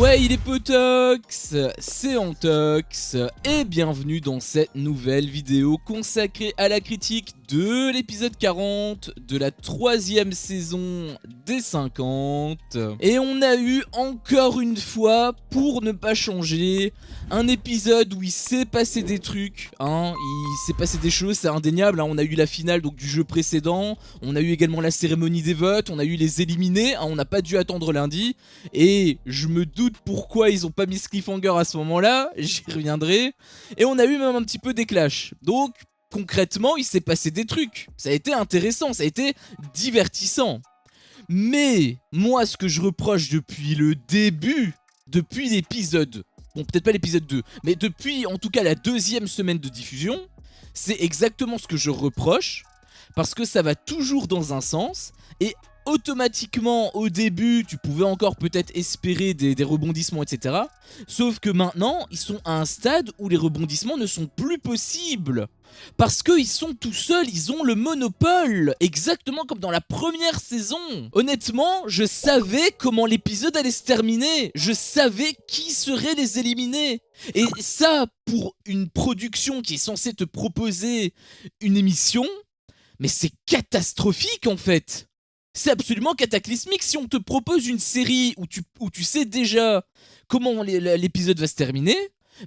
Ouais, il est potox, c'est Antox, et bienvenue dans cette nouvelle vidéo consacrée à la critique de l'épisode 40 de la 3ème saison des 50. Et on a eu encore une fois, pour ne pas changer, un épisode où il s'est passé des trucs, il s'est passé des choses, c'est indéniable, on a eu la finale donc, du jeu précédent, on a eu également la cérémonie des votes, on a eu les éliminés, on n'a pas dû attendre lundi, et je me doute pourquoi ils ont pas mis ce cliffhanger à ce moment-là, j'y reviendrai, et on a eu même un petit peu des clashs, donc concrètement il s'est passé des trucs, ça a été intéressant, ça a été divertissant. Mais moi ce que je reproche depuis le début, depuis l'épisode, bon peut-être pas l'épisode 2, mais depuis en tout cas la 2e semaine de diffusion, c'est exactement ce que je reproche, parce que ça va toujours dans un sens, et automatiquement au début tu pouvais encore peut-être espérer des rebondissements etc. Sauf que maintenant ils sont à un stade où les rebondissements ne sont plus possibles. Parce qu'ils sont tout seuls, ils ont le monopole. Exactement comme dans la première saison. Honnêtement, je savais comment l'épisode allait se terminer. Je savais qui seraient les éliminés. Et ça, pour une production qui est censée te proposer une émission, mais c'est catastrophique en fait. C'est absolument cataclysmique si on te propose une série où tu sais déjà comment l'épisode va se terminer,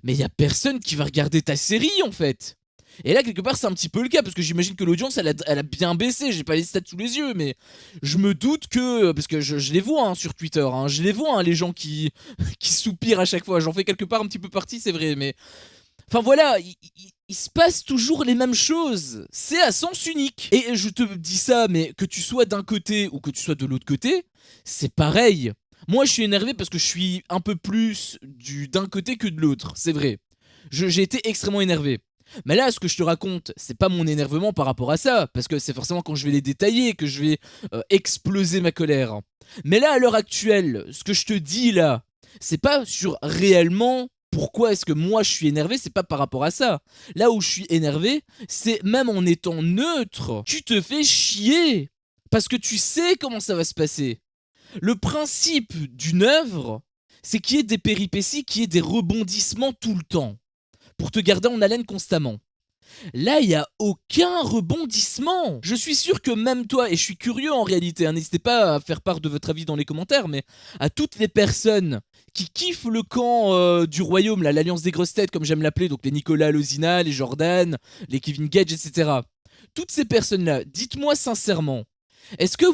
mais il y a personne qui va regarder ta série en fait. Et là quelque part c'est un petit peu le cas parce que j'imagine que l'audience elle a bien baissé, j'ai pas les stats sous les yeux mais je me doute que, parce que je les vois sur Twitter, je les vois les gens qui soupirent à chaque fois, j'en fais quelque part un petit peu partie c'est vrai mais... Enfin voilà, il se passe toujours les mêmes choses, c'est à sens unique. Et je te dis ça, mais que tu sois d'un côté ou que tu sois de l'autre côté, c'est pareil. Moi je suis énervé parce que je suis un peu plus d'un côté que de l'autre, c'est vrai. J'ai été extrêmement énervé. Mais là, ce que je te raconte, c'est pas mon énervement par rapport à ça, parce que c'est forcément quand je vais les détailler que je vais exploser ma colère. Mais là, à l'heure actuelle, ce que je te dis là, c'est pas sur réellement... Pourquoi est-ce que moi je suis énervé, c'est pas par rapport à ça. Là où je suis énervé, c'est même en étant neutre, tu te fais chier. Parce que tu sais comment ça va se passer. Le principe d'une œuvre, c'est qu'il y ait des péripéties, qu'il y ait des rebondissements tout le temps. Pour te garder en haleine constamment. Là, il n'y a aucun rebondissement. Je suis sûr que même toi, et je suis curieux en réalité, n'hésitez pas à faire part de votre avis dans les commentaires, mais à toutes les personnes qui kiffent le camp du royaume, l'alliance des grosses têtes, comme j'aime l'appeler, donc les Nicolas Lozina, les Jordan, les Kevin Gage, etc. Toutes ces personnes-là, dites-moi sincèrement, est-ce que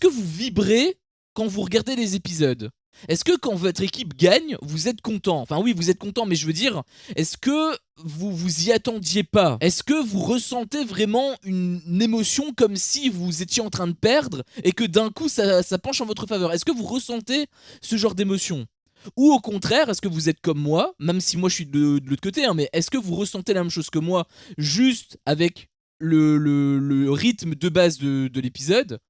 vous vibrez quand vous regardez les épisodes ? Est-ce que quand votre équipe gagne, vous êtes content? Enfin oui, vous êtes content, mais je veux dire, est-ce que vous y attendiez pas? Est-ce que vous ressentez vraiment une émotion comme si vous étiez en train de perdre et que d'un coup ça penche en votre faveur? Est-ce que vous ressentez ce genre d'émotion? Ou au contraire, est-ce que vous êtes comme moi, même si moi je suis de l'autre côté, mais est-ce que vous ressentez la même chose que moi, juste avec le rythme de base de l'épisode?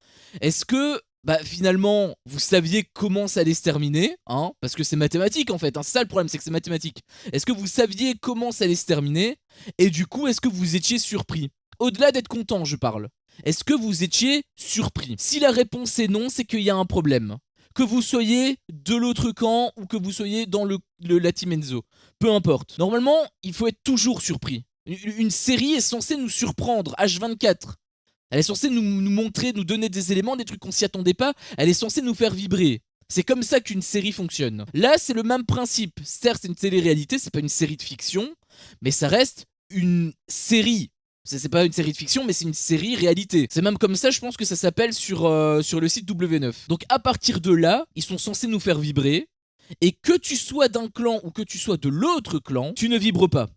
Est-ce que finalement, vous saviez comment ça allait se terminer, parce que c'est mathématique en fait, c'est ça le problème, c'est que c'est mathématique. Est-ce que vous saviez comment ça allait se terminer, et du coup, est-ce que vous étiez surpris? Au-delà d'être content, je parle. Est-ce que vous étiez surpris? Si la réponse est non, c'est qu'il y a un problème. Que vous soyez de l'autre camp, ou que vous soyez dans la team Enzo. Peu importe. Normalement, il faut être toujours surpris. Une série est censée nous surprendre, H24. Elle est censée nous montrer, nous donner des éléments, des trucs qu'on s'y attendait pas. Elle est censée nous faire vibrer. C'est comme ça qu'une série fonctionne. Là, c'est le même principe. Certes, c'est une télé-réalité, c'est pas une série de fiction, mais ça reste une série. C'est pas une série de fiction, mais c'est une série réalité. C'est même comme ça, je pense que ça s'appelle sur le site W9. Donc à partir de là, ils sont censés nous faire vibrer. Et que tu sois d'un clan ou que tu sois de l'autre clan, tu ne vibres pas.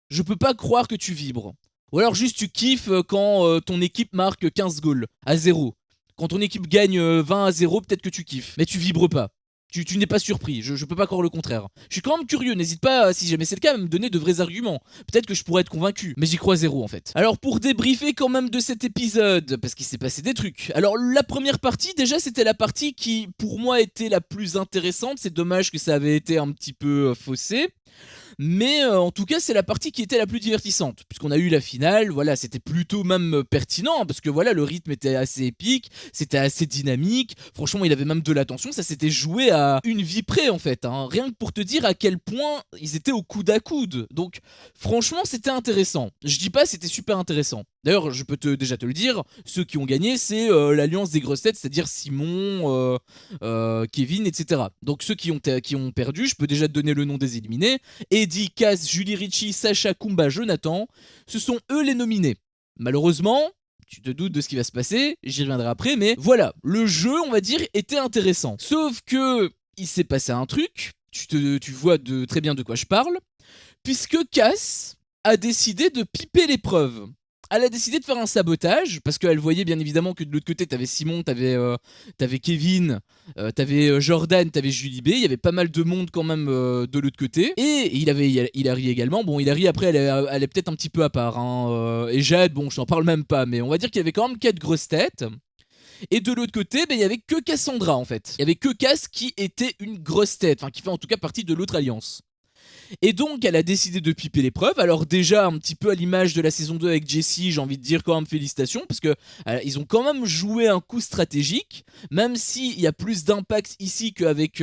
Je peux pas croire que tu vibres. Ou alors juste tu kiffes quand ton équipe marque 15 goals à 0. Quand ton équipe gagne 20 à 0, peut-être que tu kiffes. Mais tu vibres pas. Tu n'es pas surpris, je peux pas croire le contraire. Je suis quand même curieux, n'hésite pas, si jamais c'est le cas, à me donner de vrais arguments. Peut-être que je pourrais être convaincu, mais j'y crois zéro en fait. Alors pour débriefer quand même de cet épisode, parce qu'il s'est passé des trucs. Alors la première partie, déjà c'était la partie qui pour moi était la plus intéressante, c'est dommage que ça avait été un petit peu faussé. Mais en tout cas, c'est la partie qui était la plus divertissante. Puisqu'on a eu la finale, voilà, c'était plutôt même pertinent. Parce que voilà, le rythme était assez épique, c'était assez dynamique. Franchement, il avait même de l'attention. Ça s'était joué à une vie près, en fait. Hein. Rien que pour te dire à quel point ils étaient au coude à coude. Donc, franchement, c'était intéressant. Je dis pas c'était super intéressant. D'ailleurs, je peux déjà te le dire, ceux qui ont gagné, c'est l'alliance des grosses têtes, c'est-à-dire Simon, Kevin, etc. Donc ceux qui ont perdu, je peux déjà te donner le nom des éliminés. Eddie, Kaz, Julie Ritchie, Sacha, Kumba, Jonathan, ce sont eux les nominés. Malheureusement, tu te doutes de ce qui va se passer, j'y reviendrai après, mais voilà, le jeu, on va dire, était intéressant. Sauf que, il s'est passé un truc, tu vois très bien de quoi je parle, puisque Cass a décidé de piper l'épreuve. Elle a décidé de faire un sabotage, parce qu'elle voyait bien évidemment que de l'autre côté, t'avais Simon, t'avais Kevin, t'avais Jordan, t'avais Julie B, il y avait pas mal de monde quand même de l'autre côté. Et il avait Hilary également, bon Hilary après elle est peut-être un petit peu à part, hein, et Jade, bon je t'en parle même pas, mais on va dire qu'il y avait quand même 4 grosses têtes. Et de l'autre côté, il y avait que Cassandra en fait. Il y avait que Cass qui était une grosse tête, enfin qui fait en tout cas partie de l'autre alliance. Et donc elle a décidé de piper l'épreuve. Alors déjà un petit peu à l'image de la saison 2 avec Jessie, j'ai envie de dire quand même félicitations, parce que ils ont quand même joué un coup stratégique, même s'il y a plus d'impact ici qu'avec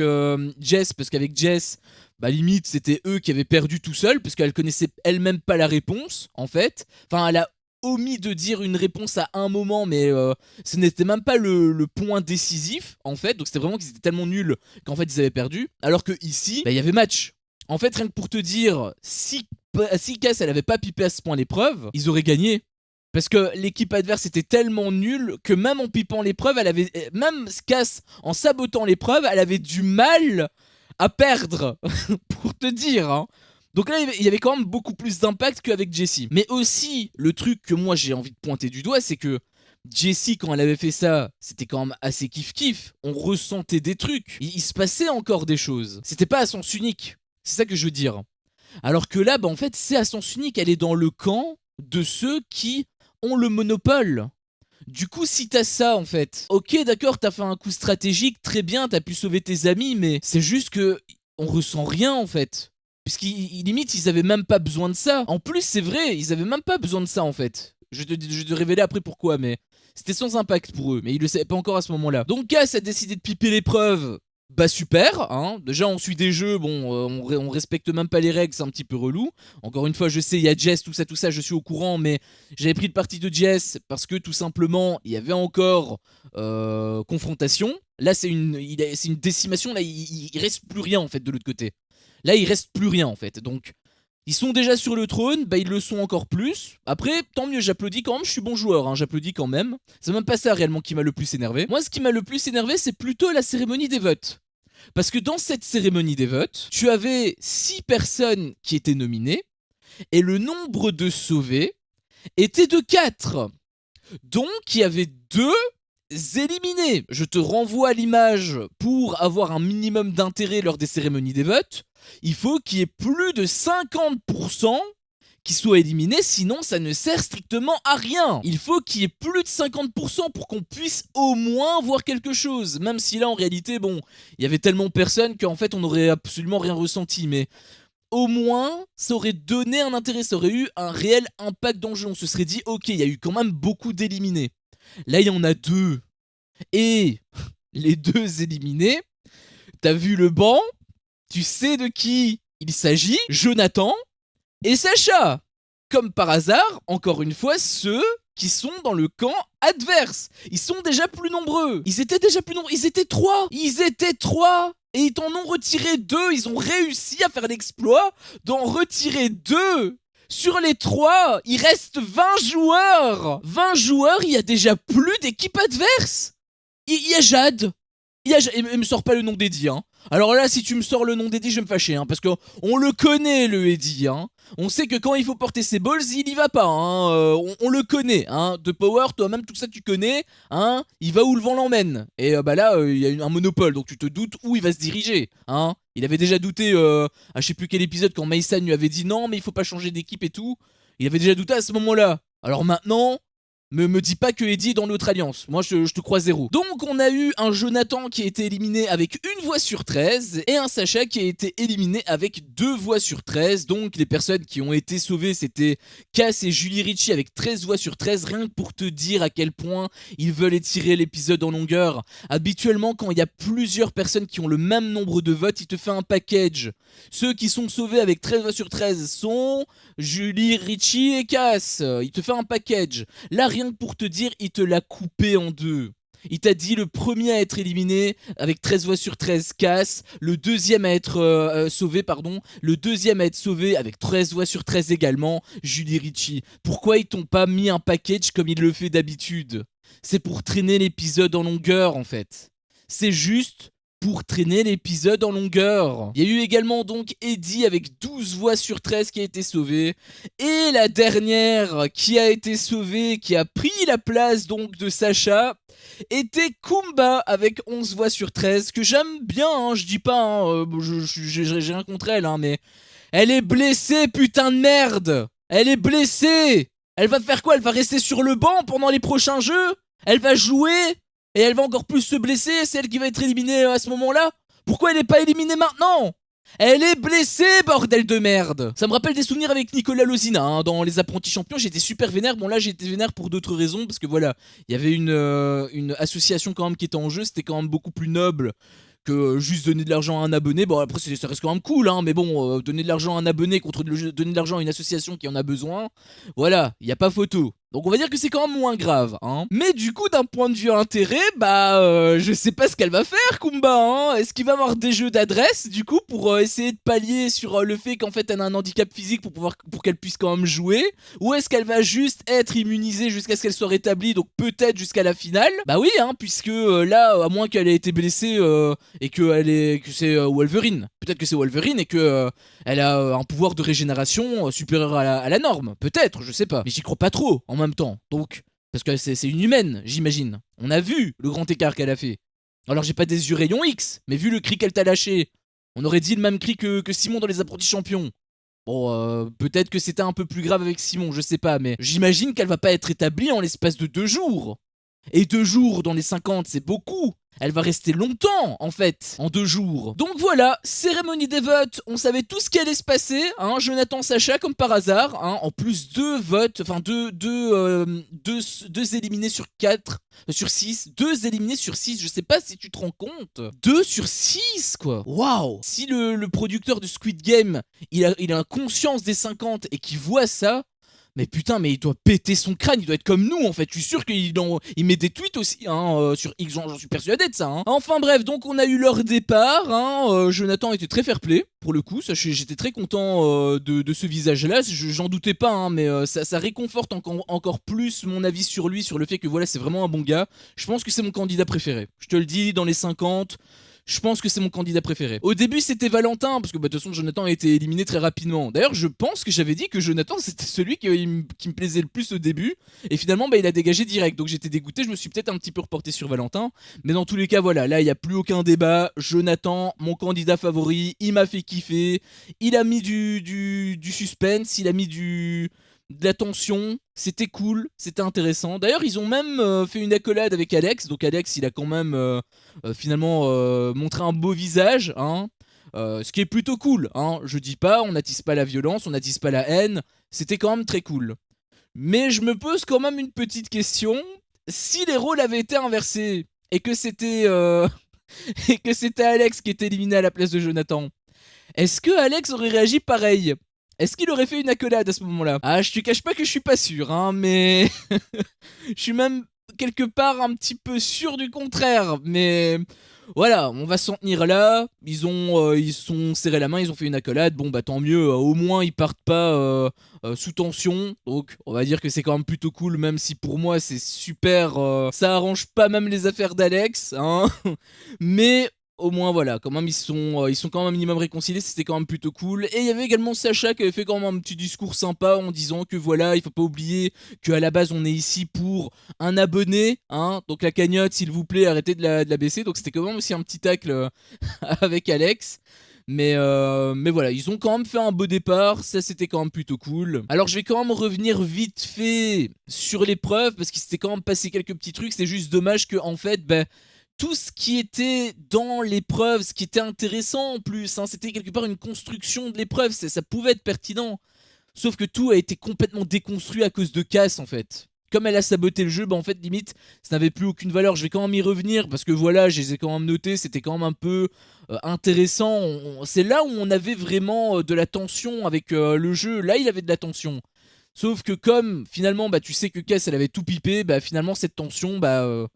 Jess, parce qu'avec Jess, limite c'était eux qui avaient perdu tout seuls, parce qu'elle connaissait elle-même pas la réponse en fait. Enfin elle a omis de dire une réponse à un moment, mais ce n'était même pas le point décisif en fait, donc c'était vraiment qu'ils étaient tellement nuls qu'en fait ils avaient perdu, alors que ici, il y avait match. En fait, rien que pour te dire, si Cass elle avait pas pipé à ce point l'épreuve, ils auraient gagné. Parce que l'équipe adverse était tellement nulle que même en pipant l'épreuve, même Cass en sabotant l'épreuve, elle avait du mal à perdre, pour te dire. Hein. Donc là, il y avait quand même beaucoup plus d'impact qu'avec Jessie. Mais aussi, le truc que moi j'ai envie de pointer du doigt, c'est que Jessie, quand elle avait fait ça, c'était quand même assez kiff-kiff. On ressentait des trucs. Il se passait encore des choses. C'était pas à sens unique. C'est ça que je veux dire. Alors que là, en fait, c'est à sens unique. Elle est dans le camp de ceux qui ont le monopole. Du coup, si t'as ça, en fait, ok, d'accord, t'as fait un coup stratégique, très bien, t'as pu sauver tes amis, mais c'est juste que on ressent rien, en fait. Puisqu'ils limite, ils avaient même pas besoin de ça. En plus, c'est vrai, ils avaient même pas besoin de ça, en fait. Je vais te révéler après pourquoi, mais c'était sans impact pour eux, mais ils le savaient pas encore à ce moment-là. Donc Cass a décidé de piper l'épreuve. Bah super, hein. Déjà on suit des jeux, bon, on respecte même pas les règles, c'est un petit peu relou. Encore une fois, je sais, il y a Jess, tout ça, je suis au courant, mais j'avais pris le parti de Jess parce que tout simplement, il y avait encore confrontation. Là, c'est une décimation, là, il reste plus rien en fait de l'autre côté. Là, il reste plus rien en fait, donc... Ils sont déjà sur le trône, ils le sont encore plus. Après, tant mieux, j'applaudis quand même, je suis bon joueur, hein, j'applaudis quand même. C'est même pas ça réellement qui m'a le plus énervé. Moi, ce qui m'a le plus énervé, c'est plutôt la cérémonie des votes. Parce que dans cette cérémonie des votes, tu avais 6 personnes qui étaient nominées, et le nombre de sauvés était de 4. Donc, il y avait 2 éliminés. Je te renvoie à l'image pour avoir un minimum d'intérêt lors des cérémonies des votes. Il faut qu'il y ait plus de 50% qui soient éliminés, sinon ça ne sert strictement à rien. Il faut qu'il y ait plus de 50% pour qu'on puisse au moins voir quelque chose. Même si là en réalité, bon, il y avait tellement personne qu'en fait on n'aurait absolument rien ressenti, mais au moins ça aurait donné un intérêt, ça aurait eu un réel impact dans le jeu. On se serait dit, ok, il y a eu quand même beaucoup d'éliminés. Là il y en a 2. Et les 2 éliminés, t'as vu le banc, tu sais de qui il s'agit, Jonathan et Sacha. Comme par hasard, encore une fois, ceux qui sont dans le camp adverse. Ils sont déjà plus nombreux. Ils étaient déjà plus nombreux. Ils étaient 3. Ils étaient 3. Et ils t'en ont retiré 2. Ils ont réussi à faire l'exploit d'en retirer 2. Sur les 3, il reste 20 joueurs. 20 joueurs, il y a déjà plus d'équipe adverse. Il y a Jade. Il me sort pas le nom d'Eddie, hein. Alors là, si tu me sors le nom d'Eddie, je vais me fâcher, hein, parce qu'on le connaît, le Eddie, hein. On sait que quand il faut porter ses balls, il y va pas, hein. On le connaît, hein. De Power, toi-même, tout ça, tu connais, hein. Il va où le vent l'emmène. Et là, il y a un monopole, donc tu te doutes où il va se diriger, hein. Il avait déjà douté à je sais plus quel épisode quand Mason lui avait dit non, mais il faut pas changer d'équipe et tout. Il avait déjà douté à ce moment-là. Alors maintenant, Me dis pas que Eddie est dans l'autre alliance, moi je te crois zéro. Donc on a eu un Jonathan qui a été éliminé avec une voix sur 13 et un Sacha qui a été éliminé avec 2 voix sur 13. Donc les personnes qui ont été sauvées c'était Cass et Julie Ritchie avec 13 voix sur 13, rien que pour te dire à quel point ils veulent étirer l'épisode en longueur. Habituellement quand il y a plusieurs personnes qui ont le même nombre de votes, il te fait un package. Ceux qui sont sauvés avec 13 voix sur 13 sont Julie, Ritchie et Cass. Il te fait un package. Là, rien que pour te dire, il te l'a coupé en 2. Il t'a dit le premier à être éliminé avec 13 voix sur 13 Cass, le deuxième à être sauvé, pardon, le deuxième à être sauvé avec 13 voix sur 13 également, Julie Ritchie. Pourquoi ils t'ont pas mis un package comme il le fait d'habitude? C'est pour traîner l'épisode en longueur en fait. C'est juste pour traîner l'épisode en longueur. Il y a eu également donc Eddie avec 12 voix sur 13 qui a été sauvé. Et la dernière qui a été sauvée, qui a pris la place donc de Sacha, était Kumba avec 11 voix sur 13, que j'aime bien, hein, je dis pas, hein, j'ai rien contre elle, hein, mais elle est blessée, putain de merde. Elle est blessée. Elle va faire quoi? Elle va rester sur le banc pendant les prochains jeux? Elle va jouer? Et elle va encore plus se blesser, c'est elle qui va être éliminée à ce moment-là? Pourquoi elle n'est pas éliminée maintenant? Elle est blessée, bordel de merde! Ça me rappelle des souvenirs avec Nicolas Lozina, hein, dans Les Apprentis Champions, j'étais super vénère. Bon là j'étais vénère pour d'autres raisons, parce que voilà, il y avait une association quand même qui était en jeu, c'était quand même beaucoup plus noble que juste donner de l'argent à un abonné. Bon après ça reste quand même cool, hein, mais bon, donner de l'argent à un abonné contre donner de l'argent à une association qui en a besoin, voilà, il n'y a pas photo. Donc on va dire que c'est quand même moins grave, hein. Mais du coup, d'un point de vue intérêt, je sais pas ce qu'elle va faire, Kumba, hein. Est-ce qu'il va avoir des jeux d'adresse, du coup, pour essayer de pallier sur le fait qu'en fait elle a un handicap physique pour qu'elle puisse quand même jouer? Ou est-ce qu'elle va juste être immunisée jusqu'à ce qu'elle soit rétablie, donc peut-être jusqu'à la finale? Bah oui, hein, puisque là, à moins qu'elle ait été blessée et que c'est Wolverine. Peut-être que c'est Wolverine et que elle a un pouvoir de régénération supérieur à la norme. Peut-être, je sais pas. Mais j'y crois pas trop en même temps. Donc, parce que c'est une humaine, j'imagine. On a vu le grand écart qu'elle a fait. Alors j'ai pas des yeux rayon X, mais vu le cri qu'elle t'a lâché, on aurait dit le même cri que Simon dans Les Apprentis Champions. Bon, peut-être que c'était un peu plus grave avec Simon, je sais pas, mais j'imagine qu'elle va pas être établie en l'espace de 2 jours. Et 2 jours dans les 50, c'est beaucoup. Elle va rester longtemps, en fait, en 2 jours. Donc voilà, cérémonie des votes, on savait tout ce qui allait se passer, hein, Jonathan, Sacha, comme par hasard, hein, en plus 2 votes, enfin 2 éliminés sur 4, sur 6, 2 éliminés sur 6, je sais pas si tu te rends compte. 2 sur 6, quoi. Waouh. Si le producteur de Squid Game, il a conscience des 50 et qu'il voit ça, mais putain, mais il doit péter son crâne, il doit être comme nous en fait. Je suis sûr qu'il met des tweets aussi, hein, sur X, j'en suis persuadé de ça. Hein. Enfin bref, donc on a eu leur départ. Hein, Jonathan était très fair-play pour le coup. J'étais très content de ce visage-là. J'en doutais pas, hein, mais ça réconforte encore plus mon avis sur lui, sur le fait que voilà, c'est vraiment un bon gars. Je pense que c'est mon candidat préféré. Je te le dis, dans les 50. Je pense que c'est mon candidat préféré. Au début, c'était Valentin, parce que de toute façon, Jonathan a été éliminé très rapidement. D'ailleurs, je pense que j'avais dit que Jonathan, c'était celui qui me plaisait le plus au début. Et finalement, il a dégagé direct. Donc j'étais dégoûté, je me suis peut-être un petit peu reporté sur Valentin. Mais dans tous les cas, voilà, là, il n'y a plus aucun débat. Jonathan, mon candidat favori, il m'a fait kiffer. Il a mis du suspense, il a mis de la tension, c'était cool, c'était intéressant. D'ailleurs, ils ont même fait une accolade avec Alex. Donc Alex, il a quand même finalement montré un beau visage, hein. Ce qui est plutôt cool, hein. Je dis pas, on n'attise pas la violence, on n'attise pas la haine. C'était quand même très cool. Mais je me pose quand même une petite question. Si les rôles avaient été inversés et que c'était et que c'était Alex qui était éliminé à la place de Jonathan, est-ce que Alex aurait réagi pareil? Est-ce qu'il aurait fait une accolade à ce moment-là? Ah, je te cache pas que je suis pas sûr, hein, mais je suis même quelque part un petit peu sûr du contraire. Mais voilà, on va s'en tenir là. Ils sont serrés la main, ils ont fait une accolade. Bon bah tant mieux, au moins ils partent pas sous tension. Donc on va dire que c'est quand même plutôt cool, même si pour moi c'est super. Ça arrange pas même les affaires d'Alex, hein. Mais au moins voilà, quand même ils sont quand même un minimum réconciliés, c'était quand même plutôt cool. Et il y avait également Sacha qui avait fait quand même un petit discours sympa en disant que voilà, il faut pas oublier qu'à la base on est ici pour un abonné, hein, donc la cagnotte s'il vous plaît arrêtez de la baisser. Donc c'était quand même aussi un petit tacle avec Alex. Mais voilà, ils ont quand même fait un beau départ, ça c'était quand même plutôt cool. Alors je vais quand même revenir vite fait sur l'épreuve, parce qu'il s'était quand même passé quelques petits trucs, c'est juste dommage que en fait, bah, tout ce qui était dans l'épreuve, ce qui était intéressant en plus, hein, c'était quelque part une construction de l'épreuve, ça pouvait être pertinent. Sauf que tout a été complètement déconstruit à cause de Cass en fait. Comme elle a saboté le jeu, bah en fait limite ça n'avait plus aucune valeur. Je vais quand même y revenir parce que voilà, je les ai quand même notés, c'était quand même un peu intéressant. C'est là où on avait vraiment de la tension avec le jeu. Là il avait de la tension. Sauf que comme finalement bah tu sais que Cass elle avait tout pipé, bah finalement cette tension bah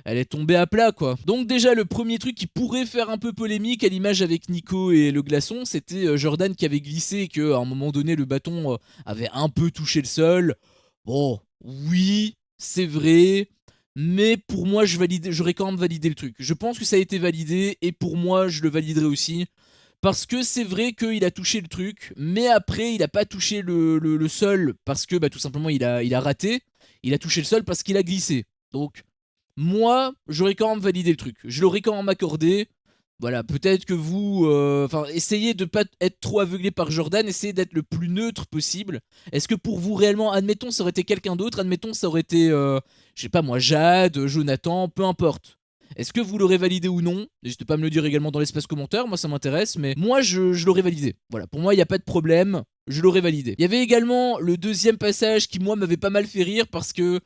elle est tombée à plat quoi. Donc déjà le premier truc qui pourrait faire un peu polémique à l'image avec Nico et le glaçon, c'était Jordan qui avait glissé et qu'à un moment donné le bâton avait un peu touché le sol. Bon, oui, c'est vrai, mais pour moi j'aurais quand même validé le truc. Je pense que ça a été validé et pour moi je le validerai aussi. Parce que c'est vrai qu'il a touché le truc, mais après il a pas touché le sol parce que bah, tout simplement il a raté. Il a touché le sol parce qu'il a glissé. Donc moi, j'aurais quand même validé le truc. Je l'aurais quand même accordé. Voilà, peut-être que vous... essayez de pas être trop aveuglé par Jordan, essayez d'être le plus neutre possible. Est-ce que pour vous, réellement, admettons, ça aurait été quelqu'un d'autre, admettons, ça aurait été, je sais pas moi, Jade, Jonathan, peu importe. Est-ce que vous l'aurez validé ou non? N'hésitez pas à me le dire également dans l'espace commentaire, moi ça m'intéresse, mais moi je l'aurais validé. Voilà, pour moi il n'y a pas de problème, je l'aurais validé. Il y avait également le deuxième passage qui moi m'avait pas mal fait rire parce que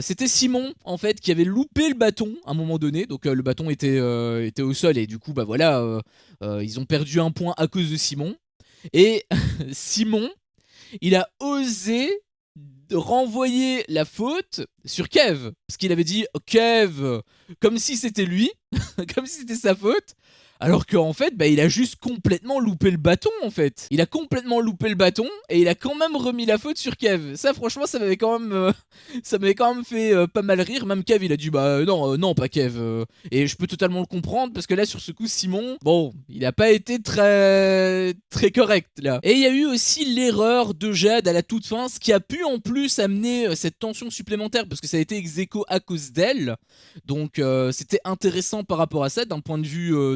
c'était Simon en fait qui avait loupé le bâton à un moment donné, donc le bâton était au sol et du coup bah voilà, ils ont perdu un point à cause de Simon. Et Simon, il a osé renvoyer la faute sur Kev, parce qu'il avait dit oh, Kev, comme si c'était lui, comme si c'était sa faute. Alors qu'en fait, bah, il a juste complètement loupé le bâton en fait. Il a complètement loupé le bâton et il a quand même remis la faute sur Kev. Ça franchement, ça m'avait quand même fait pas mal rire. Même Kev, il a dit bah non, non pas Kev. Et je peux totalement le comprendre parce que là sur ce coup, Simon, bon, il a pas été très correct là. Et il y a eu aussi l'erreur de Jade à la toute fin, ce qui a pu en plus amener cette tension supplémentaire parce que ça a été ex-aequo à cause d'elle. Donc c'était intéressant par rapport à ça d'un point de vue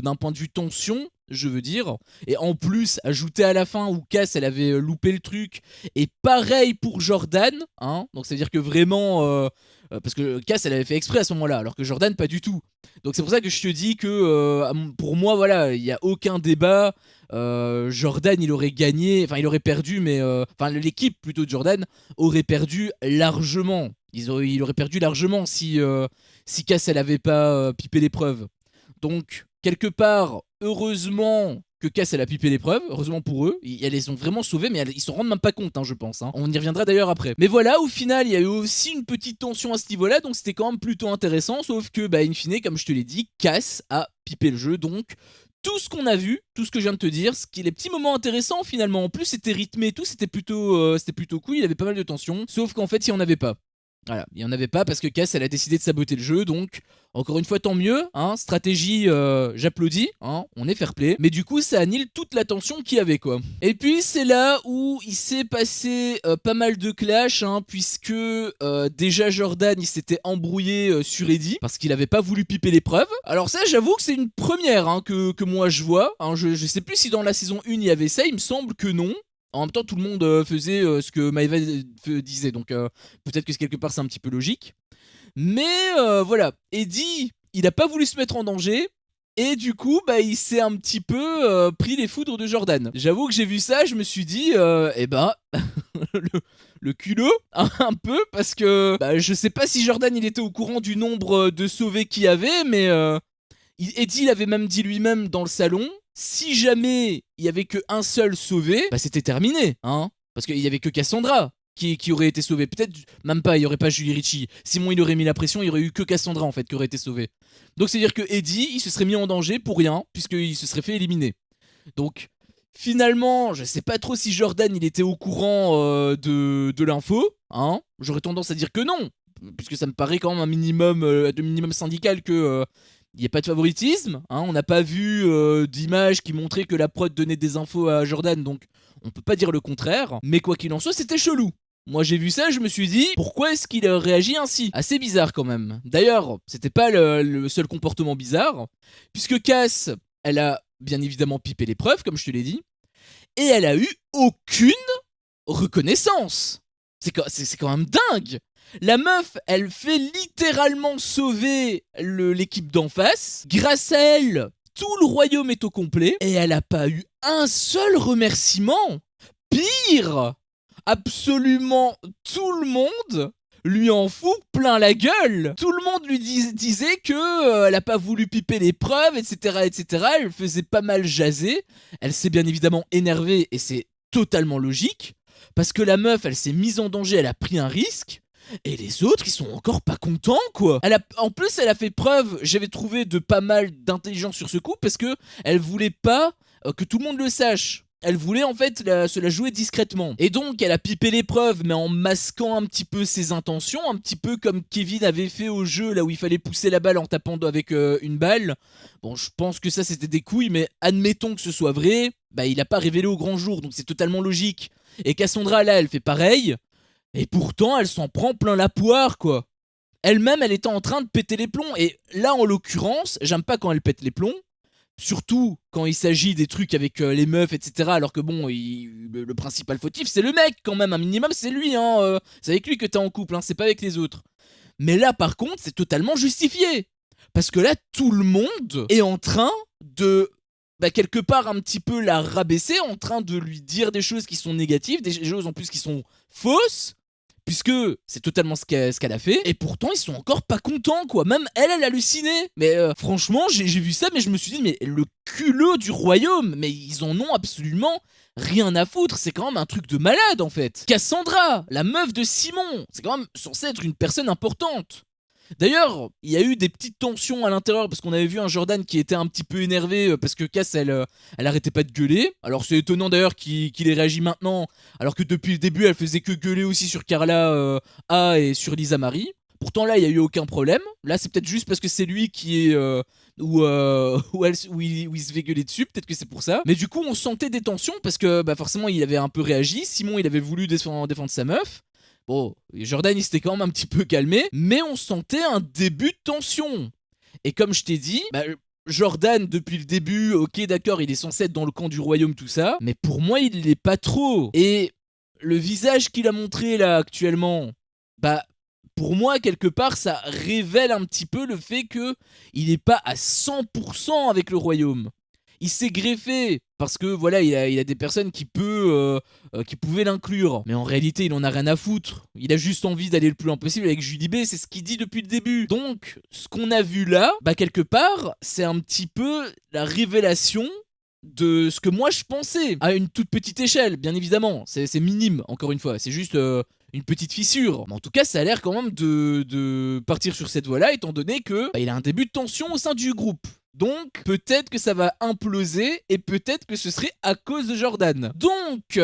tension, je veux dire. Et en plus, ajouter à la fin où Cass elle avait loupé le truc. Et pareil pour Jordan, hein. Donc c'est à dire que vraiment, parce que Cass elle avait fait exprès à ce moment-là, alors que Jordan pas du tout. Donc c'est pour ça que je te dis que pour moi voilà, il y a aucun débat. Jordan il aurait gagné, enfin il aurait perdu, mais enfin l'équipe plutôt de Jordan aurait perdu largement. Il aurait perdu largement si Cass elle avait pas pipé l'épreuve. Donc quelque part, heureusement que Cass elle a pipé l'épreuve, heureusement pour eux, ils les ont vraiment sauvés, mais ils s'en rendent même pas compte, hein, je pense. Hein. On y reviendra d'ailleurs après. Mais voilà, au final, il y a eu aussi une petite tension à ce niveau-là, donc c'était quand même plutôt intéressant, sauf que, bah, in fine, comme je te l'ai dit, Cass a pipé le jeu, donc tout ce qu'on a vu, tout ce que je viens de te dire, les petits moments intéressants finalement, en plus c'était rythmé et tout, c'était plutôt cool, il y avait pas mal de tension, sauf qu'en fait il y en avait pas. Voilà, il n'y en avait pas parce que Cass elle a décidé de saboter le jeu, donc encore une fois tant mieux, hein, stratégie j'applaudis, hein, on est fair play, mais du coup ça annule toute la tension qu'il y avait quoi. Et puis c'est là où il s'est passé pas mal de clash, hein, puisque déjà Jordan il s'était embrouillé sur Eddie, parce qu'il avait pas voulu piper l'épreuve. Alors ça j'avoue que c'est une première hein, que moi je vois, hein, je sais plus si dans la saison 1 il y avait ça, il me semble que non. En même temps, tout le monde faisait ce que Maeva disait, donc peut-être que quelque part c'est un petit peu logique. Mais voilà, Eddie, il a pas voulu se mettre en danger, et du coup, bah, il s'est un petit peu pris les foudres de Jordan. J'avoue que j'ai vu ça, je me suis dit, eh ben, le culot, un peu, parce que bah, je sais pas si Jordan il était au courant du nombre de sauvés qu'il y avait, mais Eddie l'avait même dit lui-même dans le salon, si jamais il y avait qu'un seul sauvé, bah c'était terminé, hein. Parce qu'il y avait que Cassandra qui aurait été sauvée. Peut-être même pas, il y aurait pas Julie Ritchie. Simon il aurait mis la pression, il y aurait eu que Cassandra en fait qui aurait été sauvée. Donc c'est à dire que Eddie, il se serait mis en danger pour rien, puisqu'il se serait fait éliminer. Donc finalement, je sais pas trop si Jordan il était au courant de l'info, hein. J'aurais tendance à dire que non, puisque ça me paraît quand même un minimum, de minimum syndical que il n'y a pas de favoritisme, hein, on n'a pas vu d'image qui montrait que la prod donnait des infos à Jordan, donc on peut pas dire le contraire, mais quoi qu'il en soit, c'était chelou. Moi j'ai vu ça, je me suis dit, pourquoi est-ce qu'il a réagi ainsi? Assez bizarre quand même. D'ailleurs, c'était pas le seul comportement bizarre, puisque Cass, elle a bien évidemment pipé les preuves, comme je te l'ai dit, et elle a eu aucune reconnaissance. C'est quand même dingue. La meuf, elle fait littéralement sauver l'équipe d'en face. Grâce à elle, tout le royaume est au complet. Et elle a pas eu un seul remerciement. Pire, absolument tout le monde lui en fout plein la gueule. Tout le monde lui disait que elle a pas voulu piper les preuves, etc., etc. Elle faisait pas mal jaser. Elle s'est bien évidemment énervée et c'est totalement logique. Parce que la meuf, elle s'est mise en danger, elle a pris un risque. Et les autres, ils sont encore pas contents, quoi. En plus, elle a fait preuve, j'avais trouvé, de pas mal d'intelligence sur ce coup, parce que elle voulait pas que tout le monde le sache. Elle voulait en fait se la jouer discrètement. Et donc, elle a pipé l'épreuve, mais en masquant un petit peu ses intentions, un petit peu comme Kevin avait fait au jeu, là où il fallait pousser la balle en tapant avec une balle. Bon, je pense que ça, c'était des couilles, mais admettons que ce soit vrai, bah, il a pas révélé au grand jour, donc c'est totalement logique. Et Cassandra, là, elle fait pareil. Et pourtant, elle s'en prend plein la poire, quoi. Elle-même, elle était en train de péter les plombs. Et là, en l'occurrence, j'aime pas quand elle pète les plombs. Surtout quand il s'agit des trucs avec les meufs, etc. Alors que bon, le principal fautif, c'est le mec, quand même. Un minimum, c'est lui, hein. C'est avec lui que t'es en couple, hein. C'est pas avec les autres. Mais là, par contre, c'est totalement justifié. Parce que là, tout le monde est en train de... Bah, quelque part un petit peu la rabaisser, en train de lui dire des choses qui sont négatives, des choses en plus qui sont fausses, puisque c'est totalement ce qu'elle a fait, et pourtant ils sont encore pas contents, quoi. Même elle halluciné. Mais franchement, j'ai vu ça, mais je me suis dit, mais le culot du royaume, mais ils en ont absolument rien à foutre. C'est quand même un truc de malade, en fait. Cassandra, la meuf de Simon, c'est quand même censé être une personne importante. D'ailleurs, il y a eu des petites tensions à l'intérieur parce qu'on avait vu un Jordan qui était un petit peu énervé parce que Cass, elle arrêtait pas de gueuler. Alors c'est étonnant d'ailleurs qu'il ait réagi maintenant, alors que depuis le début, elle faisait que gueuler aussi sur Carla A et sur Lisa Marie. Pourtant là, il y a eu aucun problème. Là, c'est peut-être juste parce que c'est lui qui est où il se fait gueuler dessus. Peut-être que c'est pour ça. Mais du coup, on sentait des tensions parce que bah, forcément, il avait un peu réagi. Simon, il avait voulu défendre sa meuf. Bon, Jordan, il s'était quand même un petit peu calmé, mais on sentait un début de tension. Et comme je t'ai dit, bah, Jordan, depuis le début, ok, d'accord, il est censé être dans le camp du royaume, tout ça, mais pour moi, il l'est pas trop. Et le visage qu'il a montré là actuellement, bah, pour moi, quelque part, ça révèle un petit peu le fait que il n'est pas à 100% avec le royaume. Il s'est greffé parce que voilà, il a des personnes qui pouvaient l'inclure. Mais en réalité, il en a rien à foutre. Il a juste envie d'aller le plus loin possible avec Julie B. C'est ce qu'il dit depuis le début. Donc, ce qu'on a vu là, bah quelque part, c'est un petit peu la révélation de ce que moi je pensais. À une toute petite échelle, bien évidemment. C'est minime, encore une fois. C'est juste... une petite fissure. Mais en tout cas, ça a l'air quand même de partir sur cette voie-là, étant donné que bah, il a un début de tension au sein du groupe. Donc, peut-être que ça va imploser, et peut-être que ce serait à cause de Jordan. Donc,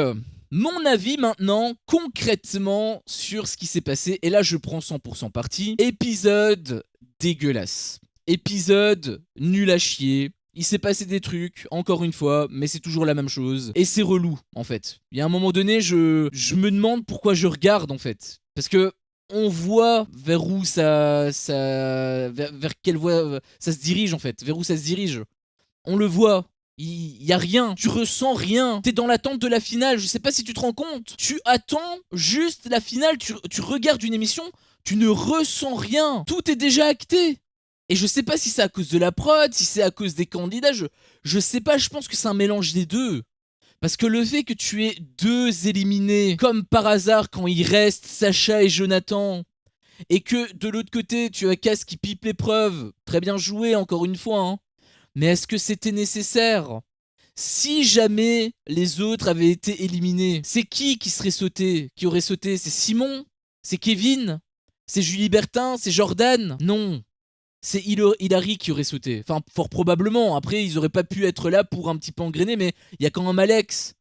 mon avis maintenant, concrètement, sur ce qui s'est passé, et là je prends 100% parti. Épisode dégueulasse. Épisode nul à chier. Il s'est passé des trucs, encore une fois, mais c'est toujours la même chose. Et c'est relou, en fait. Il y a un moment donné, je me demande pourquoi je regarde, en fait. Parce que on voit vers où vers quelle voie ça se dirige, en fait. Vers où ça se dirige. On le voit. Il y a rien. Tu ressens rien. T'es dans l'attente de la finale. Je sais pas si tu te rends compte. Tu attends juste la finale. Tu regardes une émission. Tu ne ressens rien. Tout est déjà acté. Et je sais pas si c'est à cause de la prod, si c'est à cause des candidats, je sais pas, je pense que c'est un mélange des deux. Parce que le fait que tu aies deux éliminés, comme par hasard quand il reste Sacha et Jonathan, et que de l'autre côté tu as Cass qui pipe l'épreuve, très bien joué encore une fois, hein. Mais est-ce que c'était nécessaire ? Si jamais les autres avaient été éliminés, c'est qui serait sauté ? Qui aurait sauté ? C'est Simon ? C'est Kevin ? C'est Julie Bertin ? C'est Jordan ? Non. C'est Hilary qui aurait sauté. Enfin, fort probablement. Après, ils auraient pas pu être là pour un petit peu engrainer, mais il y a quand même Alex.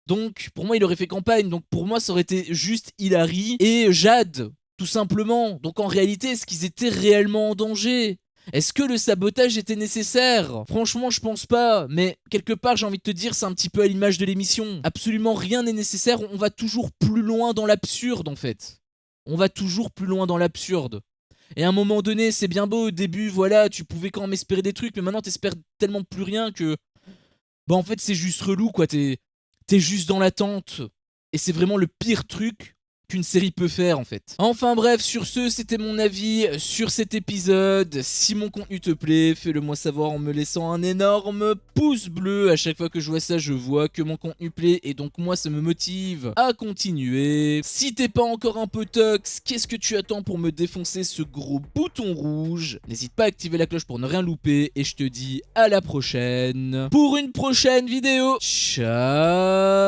Donc, pour moi, il aurait fait campagne. Donc, pour moi, ça aurait été juste Hilary et Jade, tout simplement. Donc, en réalité, est-ce qu'ils étaient réellement en danger ? Est-ce que le sabotage était nécessaire ? Franchement, je pense pas. Mais quelque part, j'ai envie de te dire, c'est un petit peu à l'image de l'émission. Absolument rien n'est nécessaire. On va toujours plus loin dans l'absurde, en fait. On va toujours plus loin dans l'absurde. Et à un moment donné, c'est bien beau, au début, voilà, tu pouvais quand même espérer des trucs, mais maintenant t'espères tellement plus rien que... bah en fait c'est juste relou quoi, t'es juste dans l'attente. Et c'est vraiment le pire truc qu'une série peut faire en fait. Enfin bref, sur ce, c'était mon avis sur cet épisode. Si mon contenu te plaît, fais-le moi savoir en me laissant un énorme pouce bleu. À chaque fois que je vois ça, je vois que mon contenu plaît et donc moi ça me motive à continuer. Si t'es pas encore un peu tox, qu'est-ce que tu attends pour me défoncer ce gros bouton rouge? N'hésite pas à activer la cloche pour ne rien louper et je te dis à la prochaine pour une prochaine vidéo. Ciao.